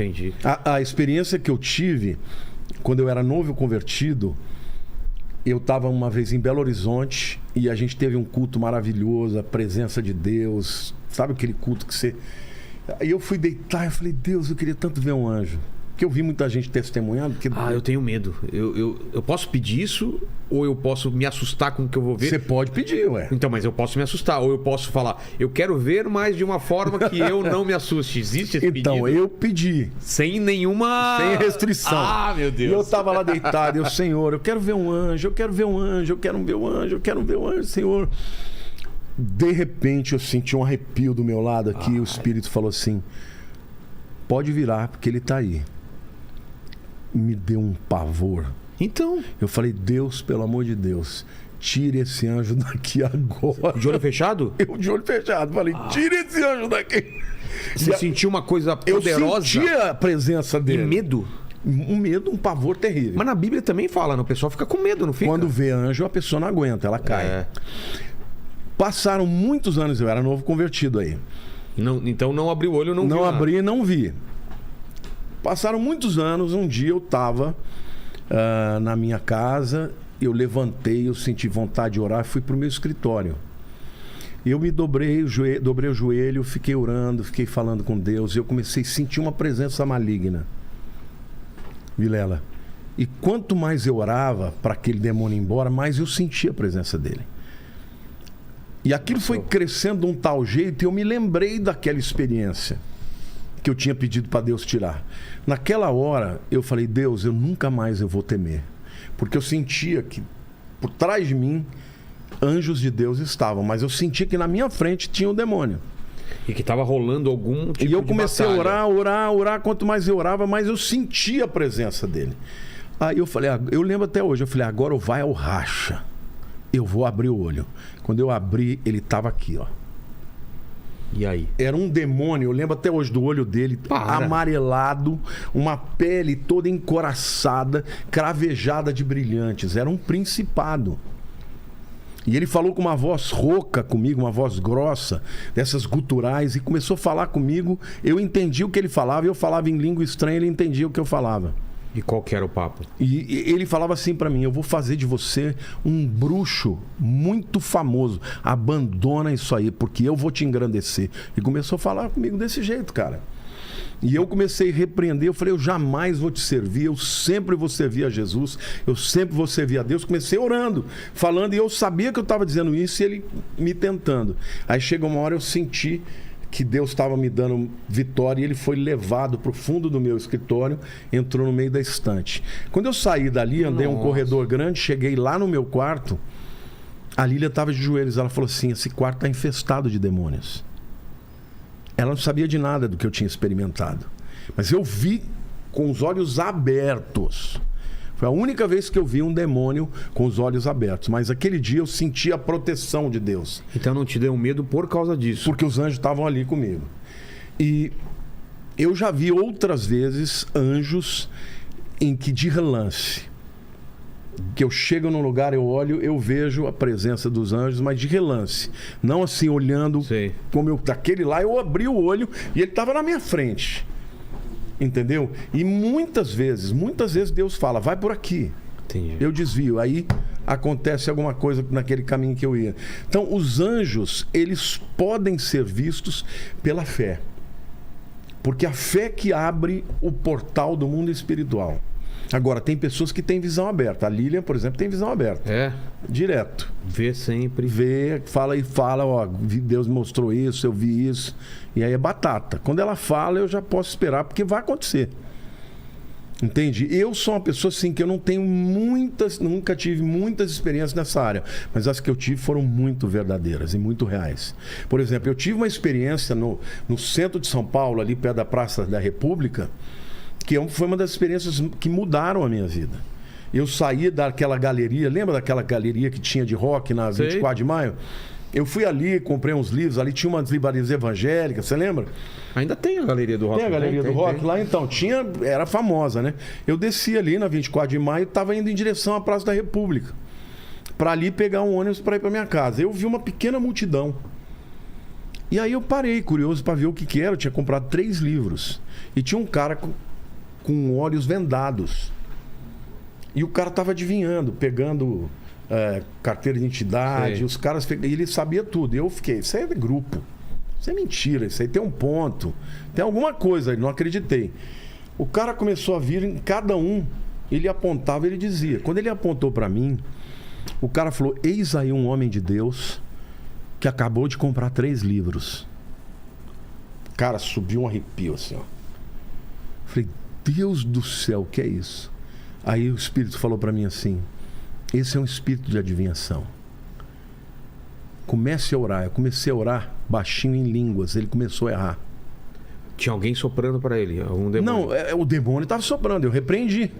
Entendi. A experiência que eu tive quando eu era novo convertido, eu estava uma vez em Belo Horizonte e a gente teve um culto maravilhoso, a presença de Deus. Sabe aquele culto que você... Aí eu fui deitar e falei, Deus, eu queria tanto ver um anjo. Porque eu vi muita gente testemunhando. Que... eu tenho medo. Eu posso pedir isso ou eu posso me assustar com o que eu vou ver? Você pode pedir, ué. Então, mas eu posso me assustar. Ou eu posso falar, eu quero ver, mas de uma forma que eu não me assuste. Existe esse pedido? Então, eu pedi. Sem nenhuma... Sem restrição. Ah, meu Deus. E eu tava lá deitado e eu, Senhor, eu quero ver um anjo, eu quero ver um anjo, eu quero ver um anjo, eu quero ver um anjo, Senhor. De repente, eu senti um arrepio do meu lado aqui e o Espírito falou assim, pode virar, porque ele tá aí. Me deu um pavor. Então... Eu falei, Deus, pelo amor de Deus, tire esse anjo daqui agora. De olho fechado? Eu de olho fechado. Falei, tire esse anjo daqui. Você sentiu uma coisa poderosa? Eu sentia a presença dele. E medo? Um medo, um pavor terrível. Mas na Bíblia também fala, né? O pessoal fica com medo, não fica? Quando vê anjo, a pessoa não aguenta, ela cai. Passaram muitos anos, eu era novo convertido aí. Então não abri o olho, não vi. Não abri e não vi. Passaram muitos anos, um dia eu estava na minha casa, eu levantei, eu senti vontade de orar, fui para o meu escritório. Eu me dobrei o joelho, fiquei orando, fiquei falando com Deus, e eu comecei a sentir uma presença maligna. Vilela. E quanto mais eu orava para aquele demônio ir embora, mais eu sentia a presença dele. E aquilo foi crescendo de um tal jeito, e eu me lembrei daquela experiência que eu tinha pedido para Deus tirar. Naquela hora, eu falei, Deus, eu nunca mais eu vou temer. Porque eu sentia que por trás de mim, anjos de Deus estavam, mas eu sentia que na minha frente tinha um demônio. E que estava rolando algum tipo de E eu comecei batalha. a orar. Quanto mais eu orava, mais eu sentia a presença dele. Aí eu falei, eu lembro até hoje, eu falei, agora vai ao racha. Eu vou abrir o olho. Quando eu abri, ele estava aqui, ó. E aí? Era um demônio, eu lembro até hoje do olho dele, amarelado, uma pele toda encoraçada, cravejada de brilhantes. Era um principado. E ele falou com uma voz rouca comigo, uma voz grossa, dessas guturais, e começou a falar comigo. Eu entendi o que ele falava, eu falava em língua estranha, ele entendia o que eu falava. E qual que era o papo? E ele falava assim pra mim, eu vou fazer de você um bruxo muito famoso. Abandona isso aí, porque eu vou te engrandecer. E começou a falar comigo desse jeito, cara. E eu comecei a repreender, eu falei, eu jamais vou te servir, eu sempre vou servir a Jesus, eu sempre vou servir a Deus. Comecei orando, falando, e eu sabia que eu estava dizendo isso e ele me tentando. Aí chegou uma hora eu senti que Deus estava me dando vitória e ele foi levado para o fundo do meu escritório, entrou no meio da estante. Quando eu saí dali, andei um corredor grande, cheguei lá no meu quarto, a Lília estava de joelhos, ela falou assim, esse quarto está infestado de demônios. Ela não sabia de nada do que eu tinha experimentado, mas eu vi com os olhos abertos. Foi a única vez que eu vi um demônio com os olhos abertos. Mas aquele dia eu senti a proteção de Deus. Então não te deu medo por causa disso? Porque os anjos estavam ali comigo. E eu já vi outras vezes anjos em que de relance, que eu chego num lugar, eu olho, eu vejo a presença dos anjos, mas de relance. Não assim, olhando. Sei. Como daquele lá, eu abri o olho e ele estava na minha frente. Entendeu? E muitas vezes Deus fala, vai por aqui. Entendi. Eu desvio, aí acontece alguma coisa naquele caminho que eu ia. Então, os anjos, eles podem ser vistos pela fé. Porque a fé que abre o portal do mundo espiritual. Agora, tem pessoas que têm visão aberta. A Lilian, por exemplo, tem visão aberta. É? Direto. Vê sempre. Vê, fala e fala, ó, Deus me mostrou isso, eu vi isso. E aí é batata. Quando ela fala, eu já posso esperar, porque vai acontecer. Entende? Eu sou uma pessoa assim que eu não tenho nunca tive muitas experiências nessa área, mas as que eu tive foram muito verdadeiras e muito reais. Por exemplo, eu tive uma experiência no centro de São Paulo, ali perto da Praça da República, que foi uma das experiências que mudaram a minha vida. Eu saí daquela galeria, lembra daquela galeria que tinha de rock na 24 de maio? Eu fui ali, comprei uns livros, ali tinha umas livrarias evangélicas, você lembra? Ainda tem a galeria do rock. Tem a galeria do rock lá, então, era famosa, né? Eu desci ali na 24 de maio e estava indo em direção à Praça da República, para ali pegar um ônibus para ir para minha casa. Eu vi uma pequena multidão. E aí eu parei, curioso para ver o que era. Eu tinha comprado 3 livros. E tinha um cara com olhos vendados. E o cara tava adivinhando, pegando carteira de identidade. Sei. Os caras... E ele sabia tudo. E eu fiquei, isso aí é de grupo. Isso é mentira, isso aí tem um ponto. Tem alguma coisa aí, não acreditei. O cara começou a vir, em cada um, ele apontava, ele dizia. Quando ele apontou para mim, o cara falou, eis aí um homem de Deus que acabou de comprar 3 livros. Cara, subiu um arrepio assim, ó. Falei, Deus do céu, o que é isso? Aí o Espírito falou para mim assim, esse é um espírito de adivinhação. Comece a orar. Eu comecei a orar baixinho em línguas. Ele começou a errar. Tinha alguém soprando para ele? Algum demônio? Não, o demônio estava soprando. Eu repreendi.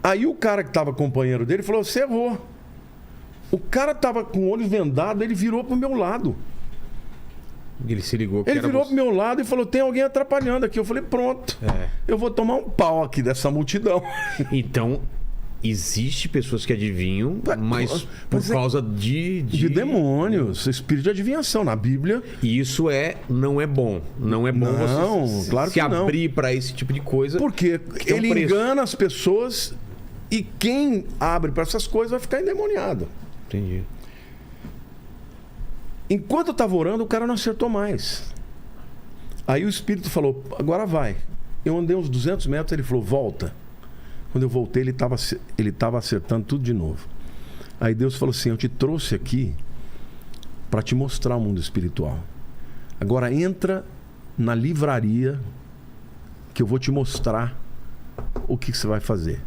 Aí o cara que estava companheiro dele falou, você errou. O cara estava com o olho vendado, ele virou pro meu lado. Ele se ligou que Ele era virou você. pro meu lado e falou, tem alguém atrapalhando aqui. Eu falei, pronto. Eu vou tomar um pau aqui dessa multidão. Então, existe pessoas que adivinham, mas por Mas é- causa de... De demônios, espírito de adivinhação. Na Bíblia, E isso não é bom. Não é bom Não, você claro se que não. abrir para esse tipo de coisa. porque tem um ele preço. engana as pessoas e quem abre para essas coisas vai ficar endemoniado. Entendi. Enquanto eu estava orando, o cara não acertou mais. Aí o Espírito falou, agora vai. Eu andei uns 200 metros, ele falou, volta. Quando eu voltei, ele tava acertando tudo de novo. Aí Deus falou assim, eu te trouxe aqui para te mostrar o mundo espiritual. Agora entra na livraria que eu vou te mostrar o que você vai fazer.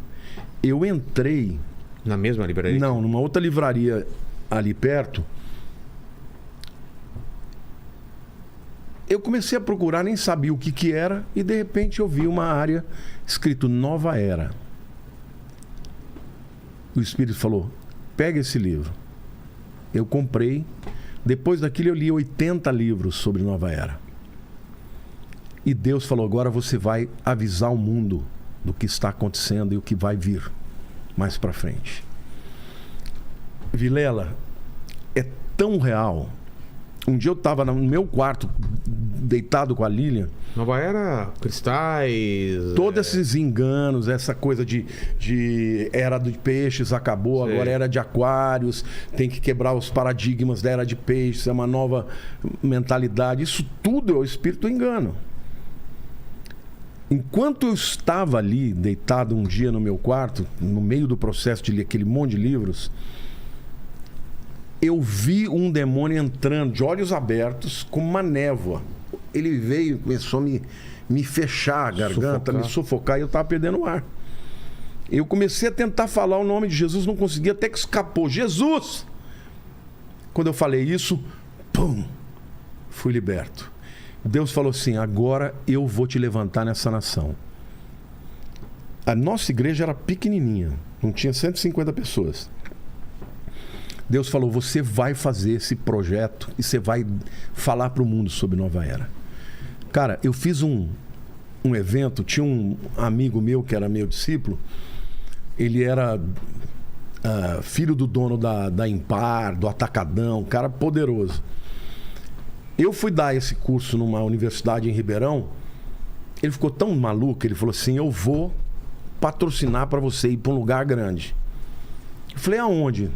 Eu entrei... Na mesma livraria? Não, numa outra livraria ali perto. Eu comecei a procurar, nem sabia o que era, e de repente eu vi uma área escrito Nova Era. O Espírito falou, pega esse livro. Eu comprei. Depois daquilo eu li 80 livros sobre Nova Era. E Deus falou, agora você vai avisar o mundo do que está acontecendo e o que vai vir mais pra frente. Vilela, é tão real. Um dia eu estava no meu quarto, deitado com a Lilian. Nova Era, cristais... Todos esses enganos, essa coisa de era de peixes acabou, Sei. agora era de aquários, tem que quebrar os paradigmas da era de peixes, é uma nova mentalidade. Isso tudo é o espírito do engano. Enquanto eu estava ali, deitado um dia no meu quarto, no meio do processo de ler aquele monte de livros, eu vi um demônio entrando de olhos abertos com uma névoa. Ele veio e começou a me fechar a garganta, Sufocar. me sufocar, e eu estava perdendo o ar. Eu comecei a tentar falar o nome de Jesus, não conseguia, até que escapou. Jesus! Quando eu falei isso, pum! Fui liberto. Deus falou assim, agora eu vou te levantar nessa nação. A nossa igreja era pequenininha, não tinha 150 pessoas. Deus falou, você vai fazer esse projeto e você vai falar para o mundo sobre Nova Era. Cara, eu fiz um evento, tinha um amigo meu que era meu discípulo, ele era filho do dono da Impar, do Atacadão, um cara poderoso. Eu fui dar esse curso numa universidade em Ribeirão, ele ficou tão maluco, ele falou assim, eu vou patrocinar para você ir para um lugar grande. Eu falei, aonde?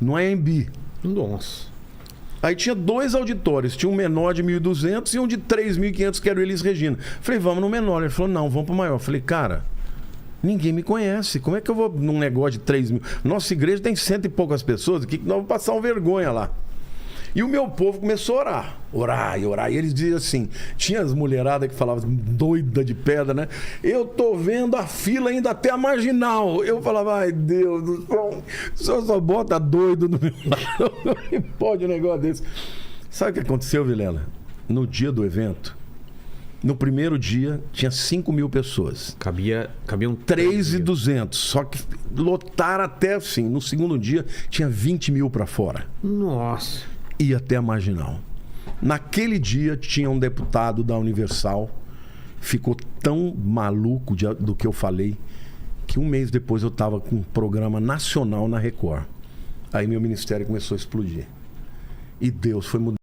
No AMB. Nossa. Aí tinha 2 auditórios, tinha um menor de 1.200 e um de 3.500 que era o Elis Regina. Falei, vamos no menor. Ele falou, não, vamos pro maior. Falei, cara, ninguém me conhece, como é que eu vou num negócio de 3.000? Nossa igreja tem 100 e poucas pessoas, aqui que nós vamos passar uma vergonha lá. E o meu povo começou a orar. E eles diziam assim, tinha as mulheradas que falavam doida de pedra, né? Eu tô vendo a fila ainda até a marginal. Eu falava, ai Deus do céu, o senhor só bota doido no meu lado. Não pode um negócio desse. Sabe o que aconteceu, Vilela? No dia do evento, no primeiro dia, tinha 5.000 pessoas. Cabiam 3.200, só que lotaram até assim. No segundo dia, tinha 20.000 para fora. Nossa. Ia até a marginal. Naquele dia tinha um deputado da Universal, ficou tão maluco do que eu falei, que um mês depois eu estava com um programa nacional na Record. Aí meu ministério começou a explodir. E Deus foi mudando.